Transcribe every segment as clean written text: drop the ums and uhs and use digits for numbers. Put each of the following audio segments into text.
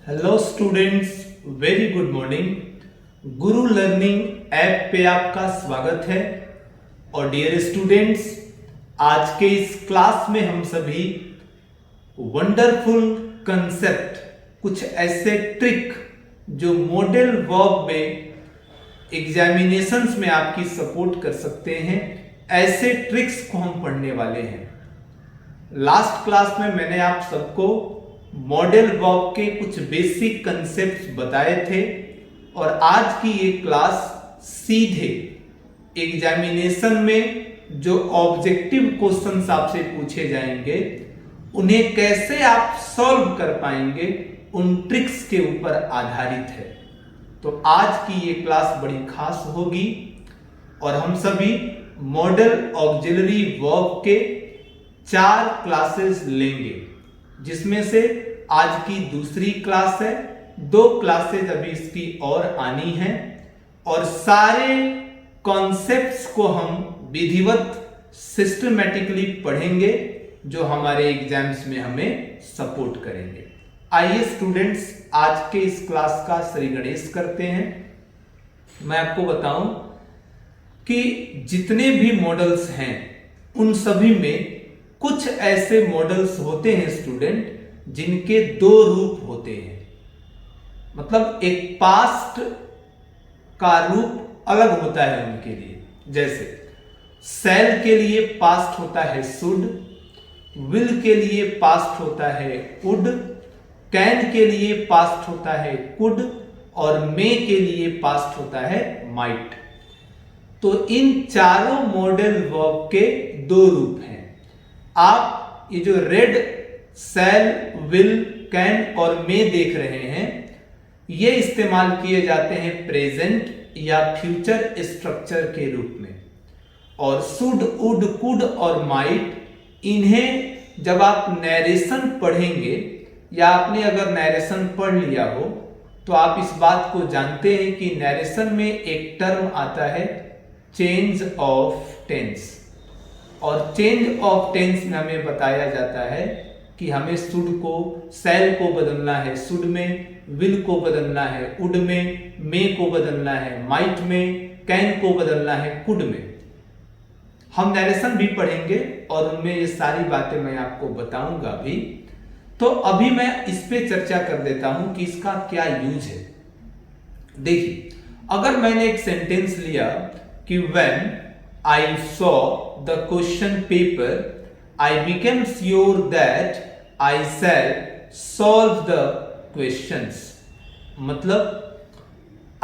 Hello students, very good morning. गुरु learning app पे आपका स्वागत है। और डियर स्टूडेंट्स, आज के इस क्लास में हम सभी वंडरफुल कंसेप्ट, कुछ ऐसे ट्रिक जो मॉडल वर्ब में एग्जामिनेशंस में आपकी सपोर्ट कर सकते हैं, ऐसे ट्रिक्स को हम पढ़ने वाले हैं। लास्ट क्लास में मैंने आप सबको मॉडल वर्ब के कुछ बेसिक कंसेप्ट्स बताए थे और आज की ये क्लास सीधे एग्जामिनेशन में जो ऑब्जेक्टिव क्वेश्चंस आपसे पूछे जाएंगे उन्हें कैसे आप सॉल्व कर पाएंगे, उन ट्रिक्स के ऊपर आधारित है। तो आज की ये क्लास बड़ी खास होगी और हम सभी मॉडल ऑक्सिलरी वर्ब के 4 क्लासेस लेंगे, जिसमें से आज की दूसरी क्लास है। 2 क्लासेस अभी इसकी और आनी है और सारे कॉन्सेप्ट्स को हम विधिवत सिस्टमैटिकली पढ़ेंगे जो हमारे एग्जाम्स में हमें सपोर्ट करेंगे। आइए स्टूडेंट्स, आज के इस क्लास का श्री गणेश करते हैं। मैं आपको बताऊं कि जितने भी मॉडल्स हैं उन सभी में कुछ ऐसे मॉडल्स होते हैं स्टूडेंट जिनके 2 रूप होते हैं। मतलब एक पास्ट का रूप अलग होता है उनके लिए। जैसे सेल के लिए पास्ट होता है शुड, विल के लिए पास्ट होता है वुड, कैन के लिए पास्ट होता है कुड और मे के लिए पास्ट होता है माइट। तो इन चारों मॉडल वर्ब के 2 रूप हैं। आप ये जो रेड सेल, विल, कैन और मे देख रहे हैं, ये इस्तेमाल किए जाते हैं प्रेजेंट या फ्यूचर स्ट्रक्चर के रूप में। और शुड, वुड, कुड और माइट, इन्हें जब आप नैरेशन पढ़ेंगे या आपने अगर नैरेशन पढ़ लिया हो तो आप इस बात को जानते हैं कि नैरेशन में एक टर्म आता है चेंज ऑफ टेंस। और चेंज ऑफ टेंस में हमें बताया जाता है कि हमें शुड को, सेल को बदलना है शुड में, विल को बदलना है वुड में, मे को बदलना है माइट में, कैन को बदलना है कुड में। हम नरेशन भी पढ़ेंगे और उनमें ये सारी बातें मैं आपको बताऊंगा भी। तो अभी मैं इस पे चर्चा कर देता हूं कि इसका क्या यूज है। देखिए, अगर मैंने एक सेंटेंस लिया कि when I saw the question paper, I became sure that I shall solve the questions। मतलब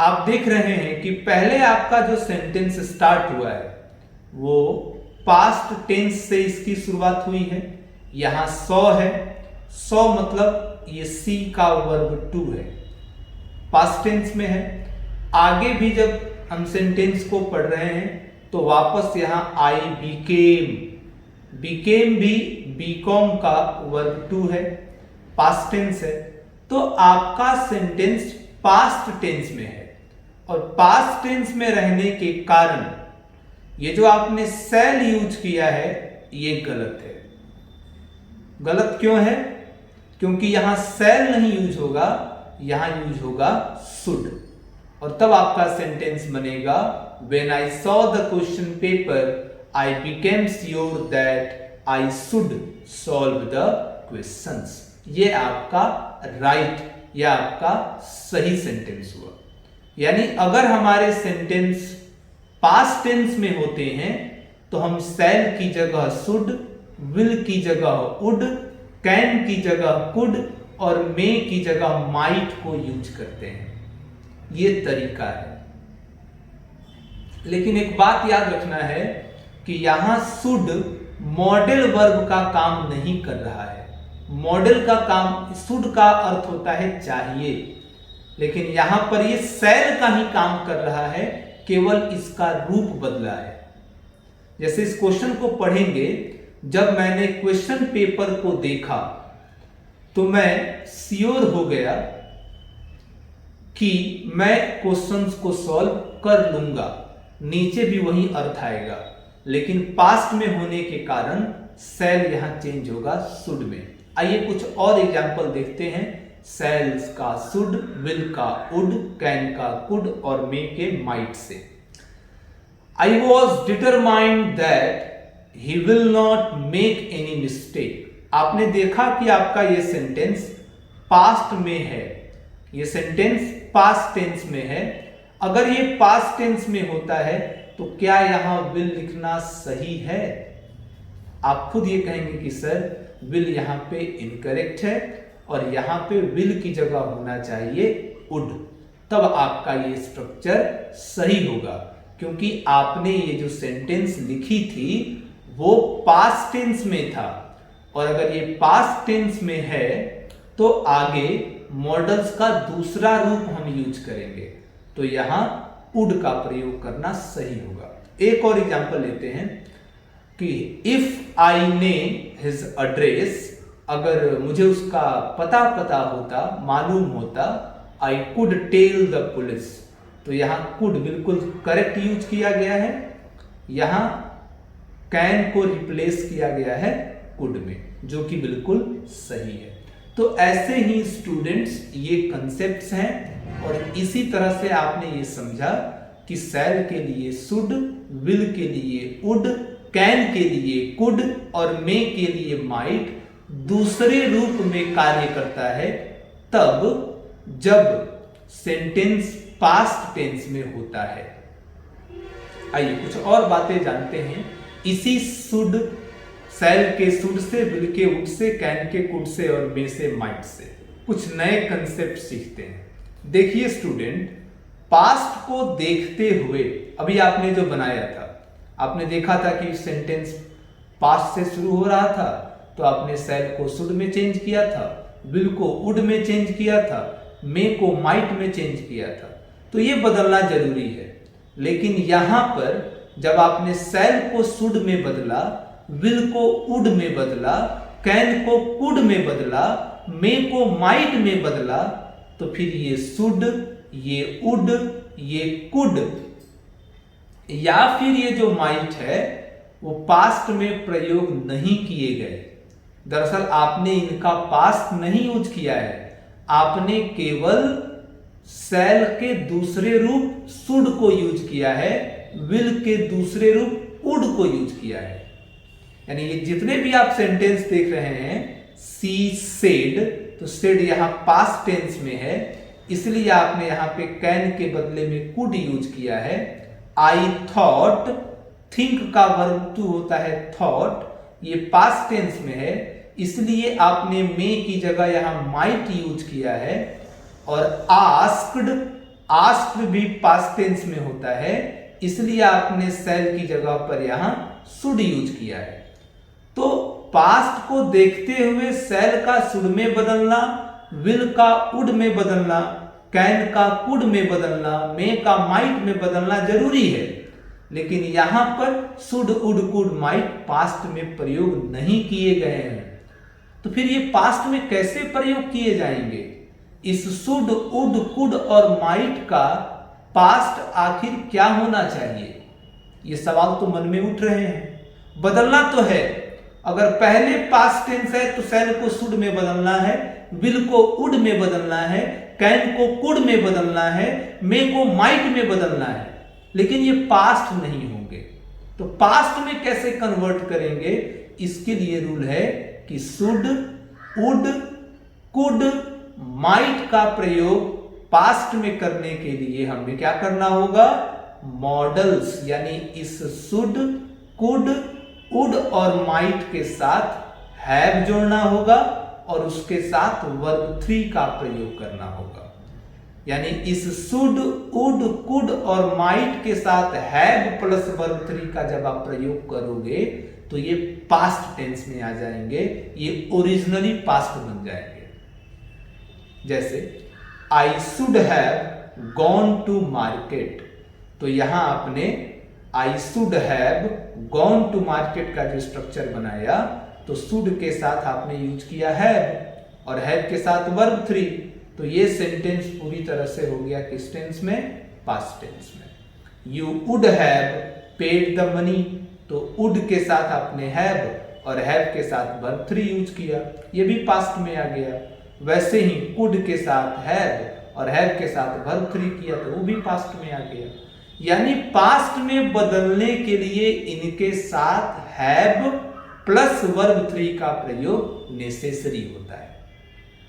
आप देख रहे हैं कि पहले आपका जो सेंटेंस स्टार्ट हुआ है वो पास्ट टेंस से इसकी शुरुआत हुई है। यहां सॉ है, सॉ मतलब ये सी का वर्ब टू है, पास्ट टेंस में है। आगे भी जब हम सेंटेंस को पढ़ रहे हैं तो वापस यहां आई बिकेम, बिकेम भी बीकॉम का वर्ब टू है, पास्ट टेंस है। तो आपका सेंटेंस पास्ट टेंस में है और पास्ट टेंस में रहने के कारण ये जो आपने सेल यूज किया है ये गलत है। गलत क्यों है? क्योंकि यहां सेल नहीं यूज होगा, यहां यूज होगा शुड। और तब आपका सेंटेंस बनेगा When I saw the question paper, I became sure that I should solve the questions। ये आपका राइट या आपका सही सेंटेंस हुआ। यानी अगर हमारे सेंटेंस पास्ट टेंस में होते हैं तो हम सेल की जगह शुड, विल की जगह वुड, कैन की जगह कुड और मे की जगह माइट को यूज करते हैं। ये तरीका है। लेकिन एक बात याद रखना है कि यहां शुड मॉडल वर्ब का काम नहीं कर रहा है। मॉडल का काम, शुड का अर्थ होता है चाहिए, लेकिन यहां पर ये सेल का ही काम कर रहा है, केवल इसका रूप बदला है। जैसे इस क्वेश्चन को पढ़ेंगे, जब मैंने क्वेश्चन पेपर को देखा तो मैं श्योर हो गया कि मैं क्वेश्चंस को सॉल्व कर लूंगा। नीचे भी वही अर्थ आएगा, लेकिन पास्ट में होने के कारण सेल यहां चेंज होगा शुड में। आइए कुछ और एग्जांपल देखते हैं सेल्स का शुड, विल का वुड, कैन का कुड और मे के might say. I was determined that he will not make any mistake. आपने देखा कि आपका ये सेंटेंस पास्ट में है, ये सेंटेंस पास्ट टेंस में है। अगर ये पास्ट टेंस में होता है तो क्या यहां विल लिखना सही है? आप खुद ये कहेंगे कि सर विल यहां पे इनकरेक्ट है और यहां पे विल की जगह होना चाहिए वुड, तब आपका ये स्ट्रक्चर सही होगा, क्योंकि आपने ये जो सेंटेंस लिखी थी वो पास्ट टेंस में था। और अगर ये पास्ट टेंस में है तो आगे मॉडल्स का दूसरा रूप हम यूज करेंगे, तो यहां वुड का प्रयोग करना सही होगा। एक और एग्जांपल लेते हैं कि इफ आई ने हिज एड्रेस, अगर मुझे उसका पता होता, मालूम होता, I could tell the police, तो यहां कुड बिल्कुल करेक्ट यूज किया गया है, यहां कैन को रिप्लेस किया गया है कुड में, जो कि बिल्कुल सही है। तो ऐसे ही स्टूडेंट्स ये कंसेप्ट्स हैं और इसी तरह से आपने ये समझा कि सेल के लिए शुड, विल के लिए वुड, कैन के लिए कुड और मे के लिए माइट दूसरे रूप में कार्य करता है तब जब सेंटेंस पास्ट टेंस में होता है। आइए कुछ और बातें जानते हैं इसी शुड, सेल के शुड से, विल के वुड से, कैन के कुड से और मे से माइट से कुछ नए कंसेप्ट सीखते हैं। देखिए स्टूडेंट, पास्ट को देखते हुए अभी आपने जो बनाया था, आपने देखा था कि सेंटेंस पास्ट से शुरू हो रहा था, तो आपने सेल को शुड में चेंज किया था, विल को वुड में चेंज किया था, मे को माइट में चेंज किया था, तो ये बदलना जरूरी है। लेकिन यहां पर जब आपने सेल को शुड में बदला, विल को वुड में बदला, कैन को कुड में बदला, मे को माइट में बदला, तो फिर ये शुड, ये वुड, ये कुड या फिर ये जो माइट है वो पास्ट में प्रयोग नहीं किए गए। दरअसल आपने इनका पास्ट नहीं यूज किया है, आपने केवल सेल के दूसरे रूप शुड को यूज किया है, विल के दूसरे रूप वुड को यूज किया है। यानी ये जितने भी आप सेंटेंस देख रहे हैं, सी सेड, तो सेड यहां पास्ट टेंस में है, इसलिए आपने यहां पे कैन के बदले में कुड यूज किया है। आई थॉट, थिंक का वर्ब टू होता है थॉट, ये पास्ट टेंस में है, इसलिए आपने मे की जगह यहां माइट यूज किया है। और आस्क्ड, आस्क्ड भी पास्ट टेंस में होता है, इसलिए आपने सेल की जगह पर यहां शुड यूज किया है। तो पास्ट को देखते हुए सेल का शुड में बदलना, विल का वुड में बदलना, कैन का कुड में बदलना, मे का माइट में बदलना जरूरी है। लेकिन यहां पर should, would, could, might past में प्रयोग नहीं किए गए हैं। तो फिर ये पास्ट में कैसे प्रयोग किए जाएंगे? इस शुड, वुड, कुड और माइट का पास्ट आखिर क्या होना चाहिए? ये सवाल तो मन में उठ रहे हैं। बदलना तो है, अगर पहले पास्ट टेंस है तो सेल को शुड में बदलना है, विल को वुड में बदलना है, कैन को कुड में बदलना है, मे को माइट में बदलना है, लेकिन ये पास्ट नहीं होंगे। तो पास्ट में कैसे कन्वर्ट करेंगे? इसके लिए रूल है कि शुड, वुड, कुड, माइट का प्रयोग पास्ट में करने के लिए हमें क्या करना होगा? मॉडल्स, यानी इस शुड, कुड, वुड और माइट के साथ हैव जोड़ना होगा और उसके साथ वर्ब 3 का प्रयोग करना होगा। यानी इस शुड, वुड, कुड और माइट के साथ हैव प्लस वर्ब 3 का जब आप प्रयोग करोगे तो ये पास्ट टेंस में आ जाएंगे, ये ओरिजिनली पास्ट बन जाएंगे। जैसे I should have gone to market, तो यहां आपने I should have gone to market का जो स्ट्रक्चर बनाया, तो शुड के साथ आपने यूज किया हैव और हैव के साथ वर्ब 3, तो ये सेंटेंस पूरी तरह से हो गया किस टेंस में? पास्ट टेंस में। You would have paid the money, तो वुड के साथ आपने हैव और हैव के साथ वर्ब 3 यूज किया, ये भी पास्ट में आ गया। वैसे ही कुड के साथ हैव और हैव के साथ वर्ब 3 किया तो वो भी पास्ट में आ गया। यानी पास्ट में बदलने के लिए इनके साथ हैव प्लस वर्ब 3 का प्रयोग नेसेसरी होता है।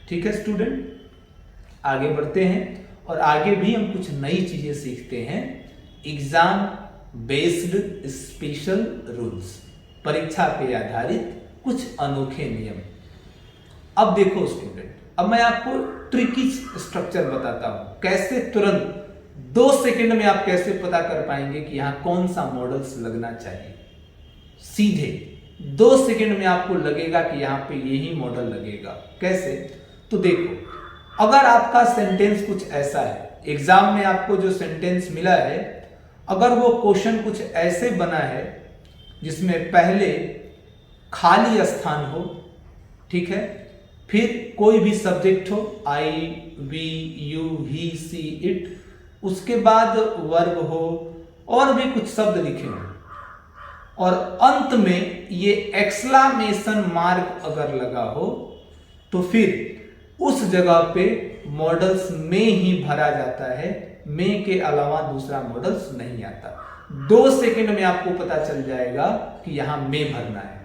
ठीक है स्टूडेंट, आगे बढ़ते हैं और आगे भी हम कुछ नई चीजें सीखते हैं। एग्जाम बेस्ड स्पेशल रूल्स, परीक्षा पे आधारित कुछ अनोखे नियम। अब देखो स्टूडेंट, अब मैं आपको ट्रिकी स्ट्रक्चर बताता हूं, कैसे तुरंत 2 सेकंड में आप कैसे पता कर पाएंगे कि यहां कौन सा मॉडल्स लगना चाहिए। सीधे 2 सेकंड में आपको लगेगा कि यहां पे यही मॉडल लगेगा। कैसे? तो देखो, अगर आपका सेंटेंस कुछ ऐसा है, एग्जाम में आपको जो सेंटेंस मिला है, अगर वो क्वेश्चन कुछ ऐसे बना है जिसमें पहले खाली स्थान हो, ठीक है, फिर कोई भी सब्जेक्ट हो, I, we, you, he, she, it, उसके बाद वर्ब हो और भी कुछ शब्द लिखे हो और अंत में ये एक्सक्लेमेशन मार्क अगर लगा हो, तो फिर उस जगह पे मॉडल्स में ही भरा जाता है, में के अलावा दूसरा मॉडल्स नहीं आता। 2 सेकंड में आपको पता चल जाएगा कि यहां में भरना है।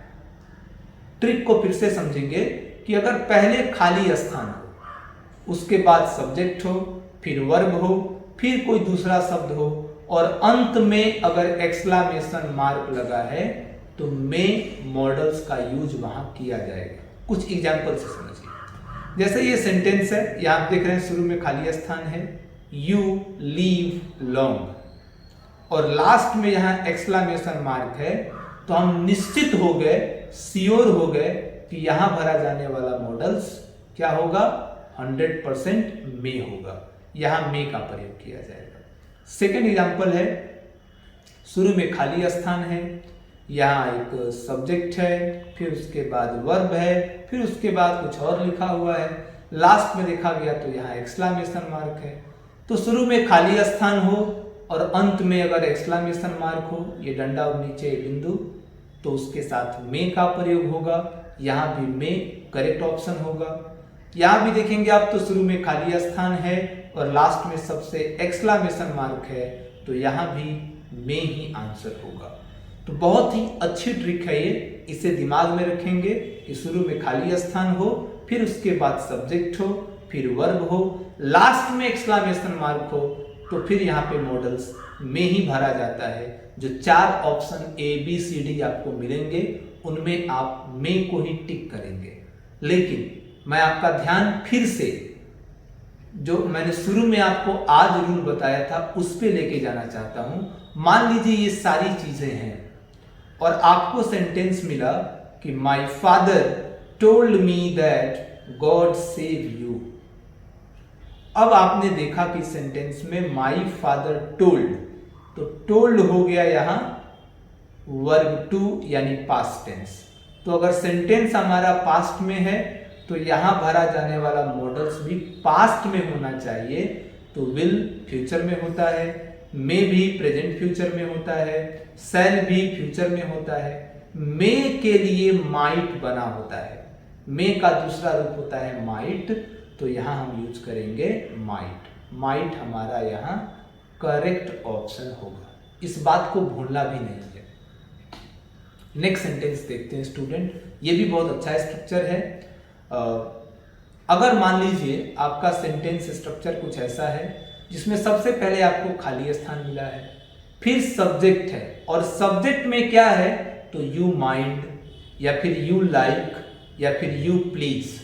ट्रिक को फिर से समझेंगे कि अगर पहले खाली स्थान हो, उसके बाद सब्जेक्ट हो, फिर वर्ब हो, फिर कोई दूसरा शब्द हो और अंत में अगर एक्सक्लेमेशन मार्क लगा है, तो में मॉडल्स का यूज वहां किया जाएगा। कुछ एग्जांपल से समझिए। जैसे ये सेंटेंस है, यहां आप देख रहे हैं शुरू में खाली स्थान है, यू लीव लॉन्ग, और लास्ट में यहां एक्सक्लेमेशन मार्क है, तो हम निश्चित हो गए, श्योर हो गए कि यहां भरा जाने वाला मॉडल्स क्या होगा, 100% में होगा। यहां में का प्रयोग किया जाएगा। सेकेंड एग्जांपल है, शुरू में खाली स्थान है, यहाँ एक सब्जेक्ट है, फिर उसके बाद वर्ब है, फिर उसके बाद कुछ और लिखा हुआ है, लास्ट में देखा गया तो यहाँ एक्सक्लेमेशन मार्क है। तो शुरू में खाली स्थान हो और अंत में अगर एक्सक्लेमेशन मार्क हो, ये डंडा और नीचे बिंदु, तो उसके साथ में का प्रयोग होगा। यहाँ भी में करेक्ट ऑप्शन होगा। यहाँ भी देखेंगे आप, तो शुरू में खाली स्थान है और लास्ट में सबसे एक्सक्लेमेशन मार्क है, तो यहाँ भी में ही आंसर होगा। तो बहुत ही अच्छी ट्रिक है ये, इसे दिमाग में रखेंगे कि शुरू में खाली स्थान हो, फिर उसके बाद सब्जेक्ट हो, फिर वर्ब हो, लास्ट में एक्सक्लेमेशन मार्क हो, तो फिर यहाँ पे मॉडल्स में ही भरा जाता है। जो 4 option A B C D आपको मिलेंगे, उनमें आप में को ही टिक करेंगे। लेकिन मैं आपका ध्यान फिर से जो मैंने शुरू में आपको आज रूल बताया था उस पे लेके जाना चाहता हूं। मान लीजिए ये सारी चीजें हैं और आपको सेंटेंस मिला कि my father told me that God save you. अब आपने देखा कि सेंटेंस में माई फादर टोल्ड, तो टोल्ड हो गया यहां वर्ब टू यानी पास्ट टेंस। तो अगर सेंटेंस हमारा पास्ट में है तो यहां भरा जाने वाला मॉडल्स भी पास्ट में होना चाहिए। तो विल फ्यूचर में होता है, मे भी प्रेजेंट फ्यूचर में होता है, शैल भी फ्यूचर में होता है, मे के लिए माइट बना होता है, मे का दूसरा रूप होता है माइट, तो यहां हम यूज करेंगे माइट। माइट हमारा यहां करेक्ट ऑप्शन होगा, इस बात को भूलना भी नहीं है। नेक्स्ट सेंटेंस देखते हैं स्टूडेंट, ये भी बहुत अच्छा स्ट्रक्चर है। अगर मान लीजिए आपका सेंटेंस स्ट्रक्चर कुछ ऐसा है जिसमें सबसे पहले आपको खाली स्थान मिला है, फिर सब्जेक्ट है और सब्जेक्ट में क्या है, तो यू माइंड या फिर यू लाइक या फिर यू प्लीज,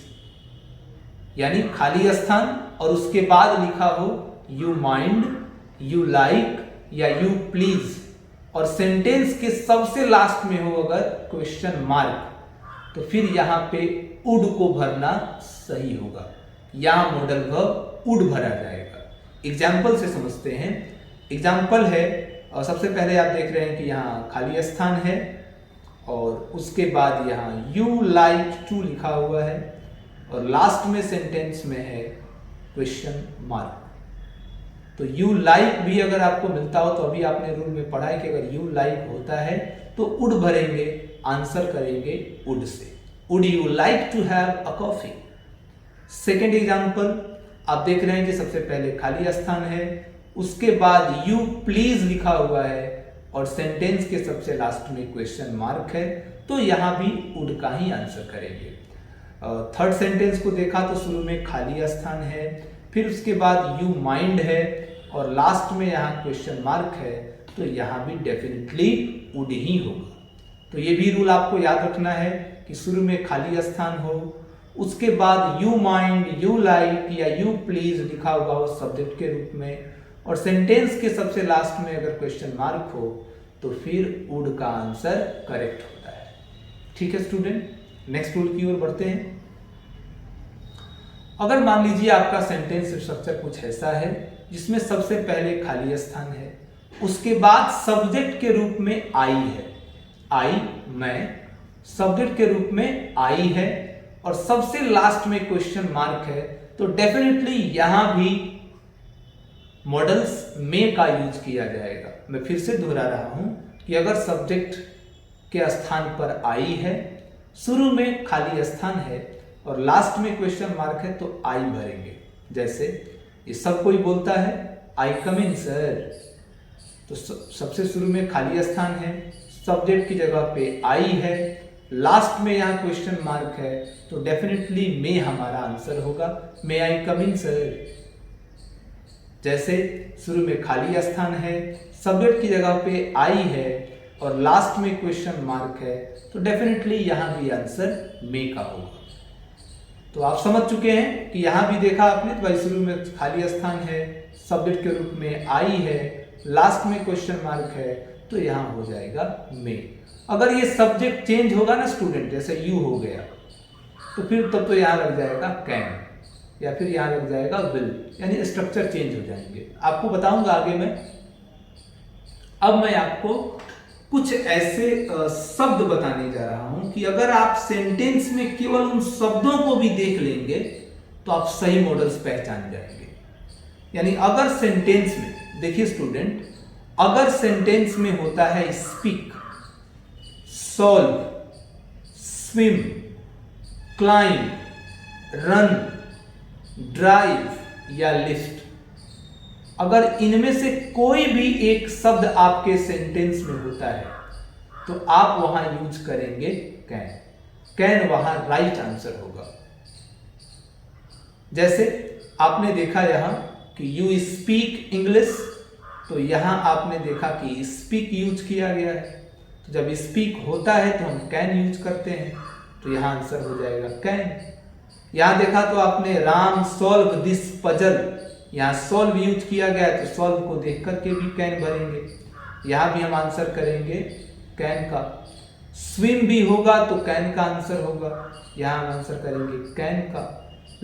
यानी खाली स्थान और उसके बाद लिखा हो यू माइंड, यू लाइक या यू प्लीज, और सेंटेंस के सबसे लास्ट में हो अगर क्वेश्चन मार्क, तो फिर यहां पे वुड को भरना सही होगा। यहां मॉडल वर्ब वुड भरा जाएगा। एग्जाम्पल से समझते हैं। एग्जाम्पल है, और सबसे पहले आप देख रहे हैं कि यहाँ खाली स्थान है और उसके बाद यहाँ यू लाइक टू लिखा हुआ है और लास्ट में सेंटेंस में है क्वेश्चन मार्क। तो यू लाइक भी अगर आपको मिलता हो, तो अभी आपने रूल में पढ़ा है कि अगर यू लाइक होता है तो वुड भरेंगे, आंसर करेंगे वुड से। Would you like to have a coffee. Second example आप देख रहे हैं कि सबसे पहले खाली स्थान है, उसके बाद यू प्लीज लिखा हुआ है और सेंटेंस के सबसे लास्ट में क्वेश्चन मार्क है, तो यहाँ भी वुड का ही आंसर करेंगे। थर्ड सेंटेंस को देखा तो शुरू में खाली स्थान है, फिर उसके बाद यू माइंड है और लास्ट में यहाँ क्वेश्चन मार्क है, तो यहाँ भी डेफिनेटली वुड ही होगा। तो ये भी रूल आपको याद रखना है कि शुरू में खाली स्थान हो, उसके बाद यू माइंड, यू लाइक या यू प्लीज लिखा हुआ हो सब्जेक्ट के रूप में, और सेंटेंस के सबसे लास्ट में अगर क्वेश्चन मार्क हो तो फिर वुड का आंसर करेक्ट होता है। ठीक है स्टूडेंट, नेक्स्ट रूल की ओर बढ़ते हैं। अगर मान लीजिए आपका सेंटेंस स्ट्रक्चर कुछ ऐसा है जिसमें सबसे पहले खाली स्थान है, उसके बाद सब्जेक्ट के रूप में आई है, आई मैं, सब्जेक्ट के रूप में आई है और सबसे लास्ट में क्वेश्चन मार्क है, तो डेफिनेटली यहां भी मॉडल्स में का यूज किया जाएगा। मैं फिर से दोहरा रहा हूं कि अगर सब्जेक्ट के स्थान पर आई है, शुरू में खाली स्थान है और लास्ट में क्वेश्चन मार्क है, तो आई भरेंगे। जैसे ये सब कोई बोलता है आई कम इन सर, तो सबसे शुरू में खाली स्थान है, सब्जेक्ट की जगह पे आई है, लास्ट में यहाँ क्वेश्चन मार्क है, तो डेफिनेटली मे हमारा आंसर होगा, मे आई कम इन सर। जैसे शुरू में खाली स्थान है, सब्जेक्ट की जगह पे आई है और लास्ट में क्वेश्चन मार्क है, तो डेफिनेटली यहाँ भी आंसर मे का होगा। तो आप समझ चुके हैं कि यहाँ भी देखा आपने, तो भाई शुरू में खाली स्थान है, सब्जेक्ट के रूप में आई है, लास्ट में क्वेश्चन मार्क है, तो यहाँ हो जाएगा मे। अगर ये सब्जेक्ट चेंज होगा ना स्टूडेंट, जैसे यू हो गया, तो फिर तब तो यहाँ लग जाएगा कैन या फिर यहाँ लग जाएगा विल, यानी स्ट्रक्चर चेंज हो जाएंगे। आपको बताऊंगा आगे मैं। अब मैं आपको कुछ ऐसे शब्द बताने जा रहा हूं कि अगर आप सेंटेंस में केवल उन शब्दों को भी देख लेंगे तो आप सही मॉडल्स पहचान जाएंगे। यानी अगर सेंटेंस में, देखिए स्टूडेंट, अगर सेंटेंस में होता है speak, solve, swim, climb, run, drive या लिफ्ट, अगर इनमें से कोई भी एक शब्द आपके सेंटेंस में होता है तो आप वहां यूज करेंगे कैन। कैन वहां राइट आंसर होगा। जैसे आपने देखा यहां कि यू स्पीक इंग्लिश, तो यहां आपने देखा कि स्पीक यूज किया गया है, तो जब स्पीक होता है तो हम कैन यूज करते हैं, तो यहां आंसर हो जाएगा कैन। यहां देखा तो आपने राम सॉल्व दिस पजल, यहाँ सॉल्व यूज किया गया है, तो सॉल्व को देख करके भी कैन भरेंगे। यहाँ भी हम आंसर करेंगे कैन का। स्विम भी होगा तो कैन का आंसर होगा, यहाँ हम आंसर करेंगे कैन का।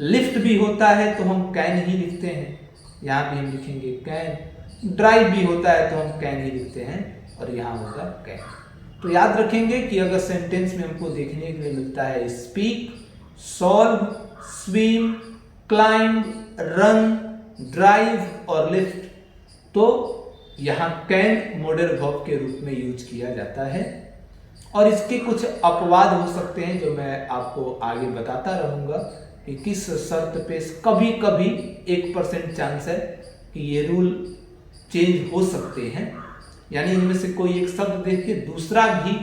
लिफ्ट भी होता है तो हम कैन ही लिखते हैं, यहाँ भी हम लिखेंगे कैन। ड्राइव भी होता है तो हम कैन ही लिखते हैं और यहाँ होगा कैन। तो याद रखेंगे कि अगर सेंटेंस में हमको देखने के लिए मिलता है speak, solve, swim, climb, run, drive और लिफ्ट, तो यहां कैन मॉडल वर्ब के रूप में यूज किया जाता है। और इसके कुछ अपवाद हो सकते हैं जो मैं आपको आगे बताता रहूंगा कि किस शर्त पे कभी कभी 1% चांस है कि ये रूल चेंज हो सकते हैं। यानी इनमें से कोई एक शब्द देख के दूसरा भी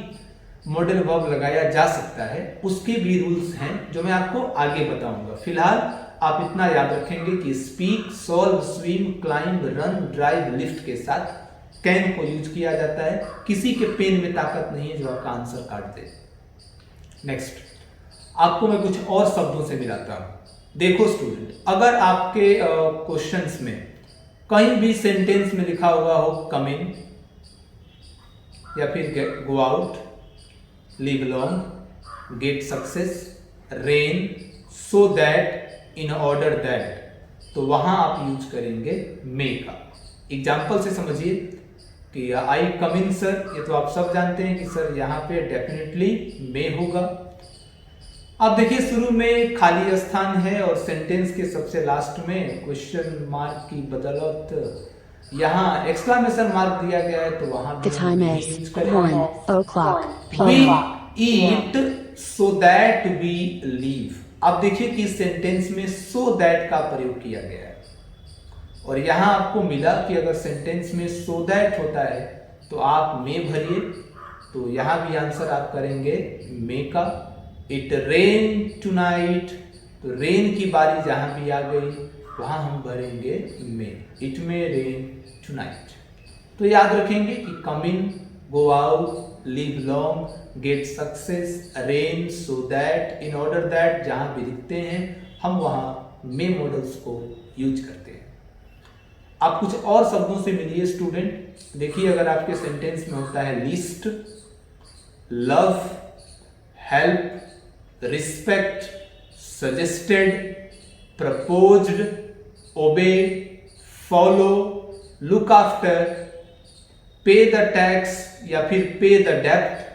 मॉडल वर्ब लगाया जा सकता है, उसके भी रूल्स हैं जो मैं आपको आगे बताऊंगा। फिलहाल आप इतना याद रखेंगे कि speak, solve, swim, climb, run, drive, lift के साथ कैन को यूज किया जाता है। किसी के पेन में ताकत नहीं है जो आपका आंसर काट दे। नेक्स्ट, आपको मैं कुछ और शब्दों से मिलाता हूं। देखो स्टूडेंट, अगर आपके क्वेश्चंस में कहीं भी सेंटेंस में लिखा हुआ हो कम इन या फिर गो out, live long, get success, rain, so that, in order that, तो वहां आप यूज करेंगे मे का। एग्जाम्पल से समझिए कि आई कम इन सर, ये तो आप सब जानते हैं कि सर यहाँ पे डेफिनेटली मे होगा। अब देखिए शुरू में खाली स्थान है और सेंटेंस के सबसे लास्ट में क्वेश्चन मार्क की बदौलत यहाँ एक्सक्लेमेशन मार्क दिया गया है, तो वहां we eat so that we leave. आप देखिए कि इस सेंटेंस में सो दैट का प्रयोग किया गया है और यहां आपको मिला कि अगर सेंटेंस में सो दैट होता है तो आप मे भरिए, तो यहां भी आंसर आप करेंगे मे का। इट रेन टुनाइट, तो रेन की बारी जहां भी आ गई वहां हम भरेंगे may, it may rain tonight. तो याद रखेंगे कि come in, go out, live long, get success, rain, so that, in order that जहां भी लिखते हैं हम वहां मे मॉडल्स को यूज करते हैं। आप कुछ और शब्दों से मिलिए स्टूडेंट। देखिए अगर आपके सेंटेंस में होता है least, love, help, respect, suggested, proposed, obey, follow, look after, pay the tax या फिर पे द डेब्ट,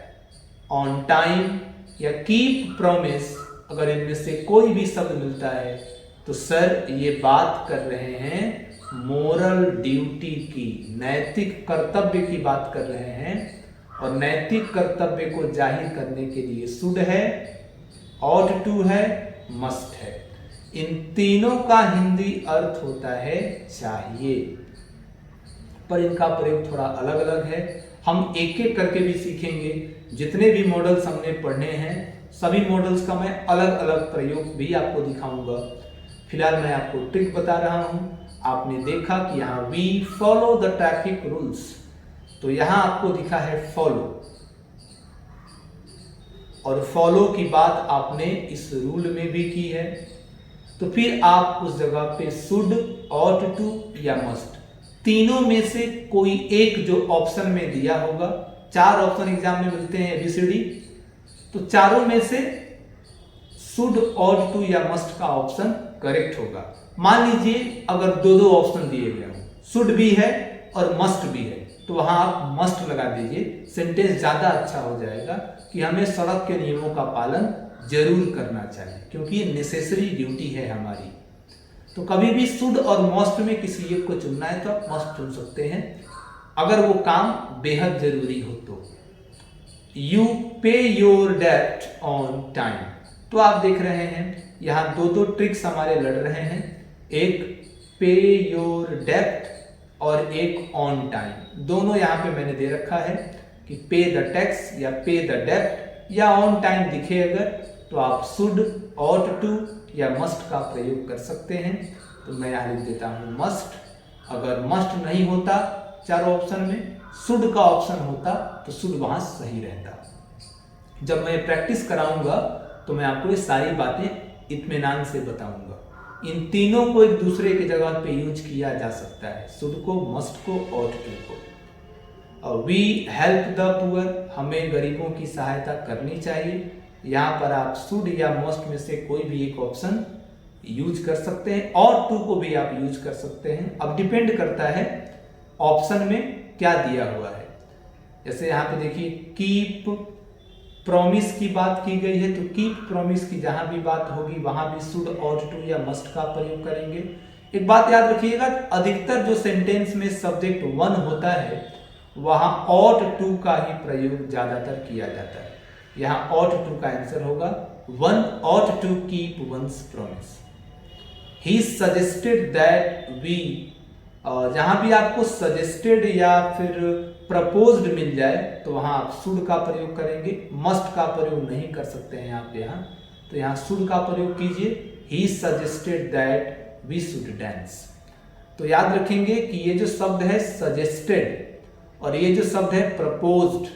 ऑन टाइम या कीप प्रॉमिस, अगर इनमें से कोई भी शब्द मिलता है तो सर ये बात कर रहे हैं मोरल ड्यूटी की, नैतिक कर्तव्य की बात कर रहे हैं। और नैतिक कर्तव्य को जाहिर करने के लिए शुड है, ought to है, must है। इन तीनों का हिंदी अर्थ होता है चाहिए, पर इनका प्रयोग थोड़ा अलग अलग है। हम एक एक करके भी सीखेंगे। जितने भी मॉडल्स हमने पढ़ने हैं सभी मॉडल्स का मैं अलग अलग प्रयोग भी आपको दिखाऊंगा। फिलहाल मैं आपको ट्रिक बता रहा हूं। आपने देखा कि यहाँ we follow the traffic rules, तो यहां आपको दिखा है फॉलो, और फॉलो की बात आपने इस रूल में भी की है। तो फिर आप उस जगह पे शुड, ought to या must, तीनों में से कोई एक जो ऑप्शन में दिया होगा, 4 ऑप्शन एग्जाम में मिलते हैं ABCD, तो चारों में से शुड, ought to या must का ऑप्शन करेक्ट होगा। मान लीजिए अगर दो ऑप्शन दिए गए हों, शुड भी है और मस्ट भी है, तो वहां आप मस्ट लगा दीजिए, सेंटेंस ज्यादा अच्छा हो जाएगा कि हमें सड़क के नियमों का पालन जरूर करना चाहिए क्योंकि ये नेसेसरी ड्यूटी है हमारी। तो कभी भी शुड और मस्ट में किसी एक को चुनना है तो आप मस्ट चुन सकते हैं अगर वो काम बेहद जरूरी हो तो। यू पे योर डेब्ट ऑन टाइम, तो आप देख रहे हैं यहाँ दो ट्रिक्स हमारे लड़ रहे हैं, एक पे योर डेब्ट और एक ऑन टाइम। दोनों यहाँ पे मैंने दे रखा है कि पे द टैक्स या पे द डेब्ट या ऑन टाइम दिखे अगर तो आप शुड, ought to या मस्ट का प्रयोग कर सकते हैं। तो मैं यहाँ लिख देता हूँ मस्ट। अगर मस्ट नहीं होता चारों ऑप्शन में, शुड का ऑप्शन होता तो शुड वहां सही रहता। जब मैं प्रैक्टिस कराऊंगा तो मैं आपको ये सारी बातें इत्मीनान से बताऊंगा। इन तीनों को एक दूसरे की जगह पे यूज किया जा सकता है, शुड को, मस्ट को, ought to को। वी हेल्प द पुअर, हमें गरीबों की सहायता करनी चाहिए। यहाँ पर आप शुड या मस्ट में से कोई भी एक ऑप्शन यूज कर सकते हैं, ought to को भी आप यूज कर सकते हैं। अब डिपेंड करता है ऑप्शन में क्या दिया हुआ है। जैसे यहाँ पे देखिए कीप प्रॉमिस की बात की गई है, तो कीप प्रॉमिस की जहां भी बात होगी वहां भी शुड, ought to या मस्ट का प्रयोग करेंगे। एक बात याद रखिएगा, अधिकतर जो सेंटेंस में सब्जेक्ट वन होता है वहां ought to का ही प्रयोग ज्यादातर किया जाता है। यहाँ ought to का आंसर होगा one ought to keep one's promise। He suggested that we, जहां भी आपको सजेस्टेड या फिर प्रपोज्ड मिल जाए तो वहां आप शुड का प्रयोग करेंगे, मस्ट का प्रयोग नहीं कर सकते हैं आप यहाँ, तो यहाँ शुड का प्रयोग कीजिए। He suggested that we should dance. तो याद रखेंगे कि ये जो शब्द है सजेस्टेड और ये जो शब्द है प्रपोज्ड,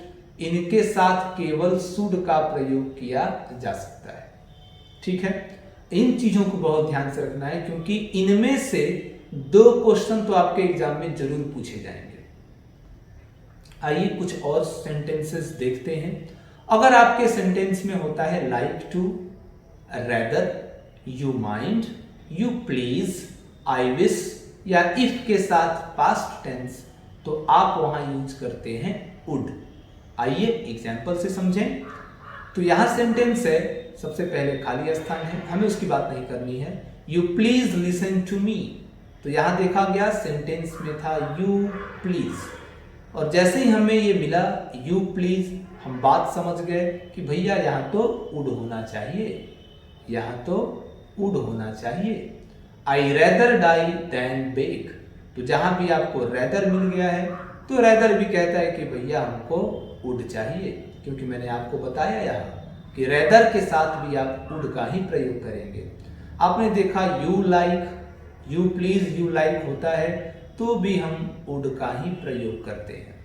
इनके साथ केवल शुड का प्रयोग किया जा सकता है। ठीक है, इन चीजों को बहुत ध्यान से रखना है क्योंकि इनमें से 2 क्वेश्चन तो आपके एग्जाम में जरूर पूछे जाएंगे। आइए कुछ और सेंटेंसेस देखते हैं। अगर आपके सेंटेंस में होता है like to, rather, you mind, you please, I wish या इफ के साथ पास्ट टेंस, तो आप वहां यूज करते हैं वुड। आइए एग्जाम्पल से समझें। तो यहां सेंटेंस है, सबसे पहले खाली स्थान है, हमें उसकी बात नहीं करनी है। You please listen to me, तो यहां देखा गया सेंटेंस में था यू प्लीज, और जैसे ही हमें ये मिला यू प्लीज, हम बात समझ गए कि भैया यहाँ तो वुड होना चाहिए, यहाँ तो वुड होना चाहिए। I rather die than beg, तो जहां भी आपको रेदर मिल गया है तो रेदर भी कहता है कि भैया हमको वुड चाहिए, क्योंकि मैंने आपको बताया यहाँ कि रेदर के साथ भी आप वुड का ही प्रयोग करेंगे। आपने देखा you like, you please, you like होता है तो भी हम वुड का ही प्रयोग करते हैं।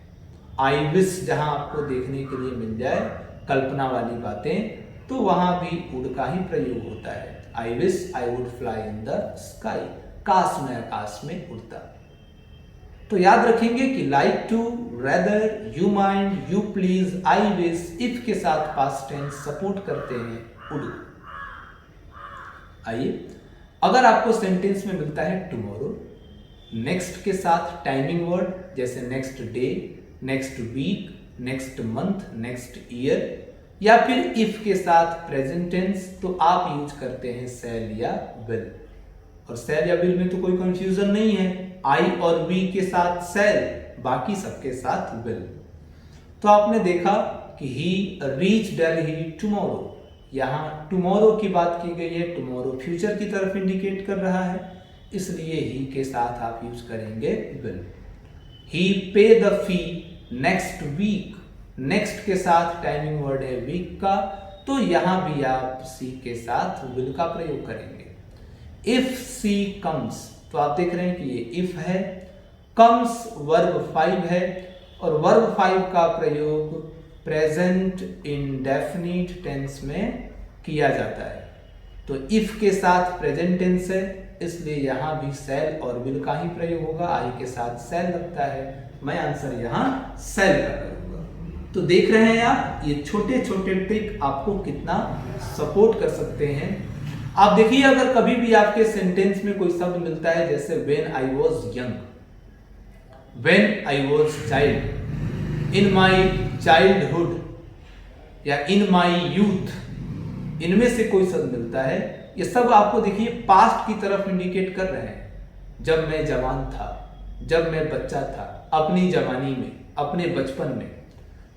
आई विश जहां आपको देखने के लिए मिल जाए कल्पना वाली बातें, तो वहां भी वुड का ही प्रयोग होता है। I wish I would fly in the sky, काश मैं आकाश में उड़ता। तो याद रखेंगे कि like to, rather, you mind, you please, I wish, if के साथ पास्ट टेंस सपोर्ट करते हैं वुड। आइए, अगर आपको सेंटेंस में मिलता है टुमारो, नेक्स्ट के साथ टाइमिंग वर्ड जैसे next day, next week, next month, next year, या फिर इफ के साथ प्रेजेंट टेंस, तो आप यूज करते हैं शैल या विल। और शैल या विल में तो कोई कंफ्यूजन नहीं है, आई और वी के साथ शैल, बाकी सबके साथ विल। तो आपने देखा कि ही रीच दिल्ली टुमारो, यहाँ टुमारो की बात की गई है, टुमारो फ्यूचर की तरफ इंडिकेट कर रहा है, इसलिए ही के साथ आप यूज करेंगे will. He pay the fee next week, next के साथ टाइमिंग वर्ड है वीक का, तो यहां भी आप सी के साथ विल का प्रयोग करेंगे। इफ सी कम्स, तो आप देख रहे हैं कि ये इफ है, कम्स वर्ब 5 है, और वर्ब 5 का प्रयोग प्रेजेंट इंडेफिनिट टेंस में किया जाता है। तो इफ के साथ प्रेजेंट टेंस है, इसलिए यहां भी शैल और विल का ही प्रयोग होगा। आई के साथ शैल लगता है, मैं आंसर यहां शैल का करूंगा। तो देख रहे हैं आप, ये छोटे छोटे ट्रिक आपको कितना सपोर्ट कर सकते हैं। आप देखिए, अगर कभी भी आपके सेंटेंस में कोई शब्द मिलता है जैसे when I was young, when I was child, in my childhood, या इन माय यूथ, इनमें से कोई शब्द मिलता है, ये सब आपको देखिए पास्ट की तरफ इंडिकेट कर रहे हैं। जब मैं जवान था, जब मैं बच्चा था, अपनी जवानी में, अपने बचपन में।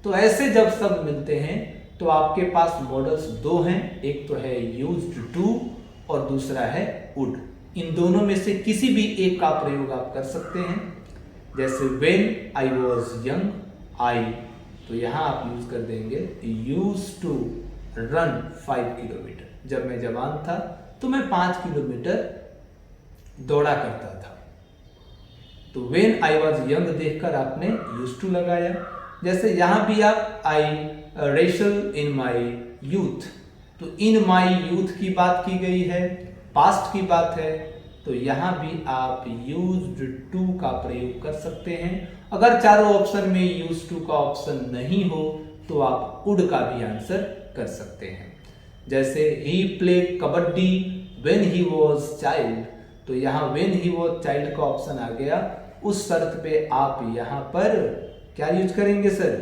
तो ऐसे जब शब्द मिलते हैं तो आपके पास मॉडल्स दो हैं, एक तो है यूज्ड टू और दूसरा है वुड। इन दोनों में से किसी भी एक का प्रयोग आप कर सकते हैं। जैसे व्हेन आई वाज यंग, आई, तो यहां आप यूज कर देंगे यूज्ड टू रन 5 किलोमीटर, जब मैं जवान था तो मैं 5 किलोमीटर दौड़ा करता था। तो व्हेन आई वाज यंग देखकर आपने यूज्ड टू लगाया। जैसे यहां भी आप आई रेशल इन माई यूथ, तो इन माई यूथ की बात की गई है, पास्ट की बात है, तो यहां भी आप यूज्ड टू का प्रयोग कर सकते हैं। अगर चारों ऑप्शन में यूज्ड टू का ऑप्शन नहीं हो तो आप वुड का भी आंसर कर सकते हैं। जैसे he play kabaddi when he was child, तो यहाँ व्हेन ही वाज चाइल्ड का ऑप्शन आ गया। उस शर्त पे आप यहाँ पर क्या यूज करेंगे सर?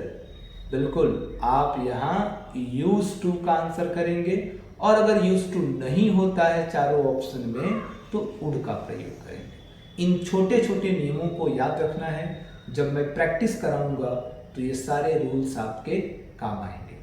बिल्कुल, आप यहाँ यूज टू का आंसर करेंगे। और अगर यूज टू नहीं होता है चारों ऑप्शन में तो वुड का प्रयोग करेंगे। इन छोटे छोटे नियमों को याद रखना है। जब मैं प्रैक्टिस कराऊंगा तो ये सारे रूल्स आपके काम आएंगे।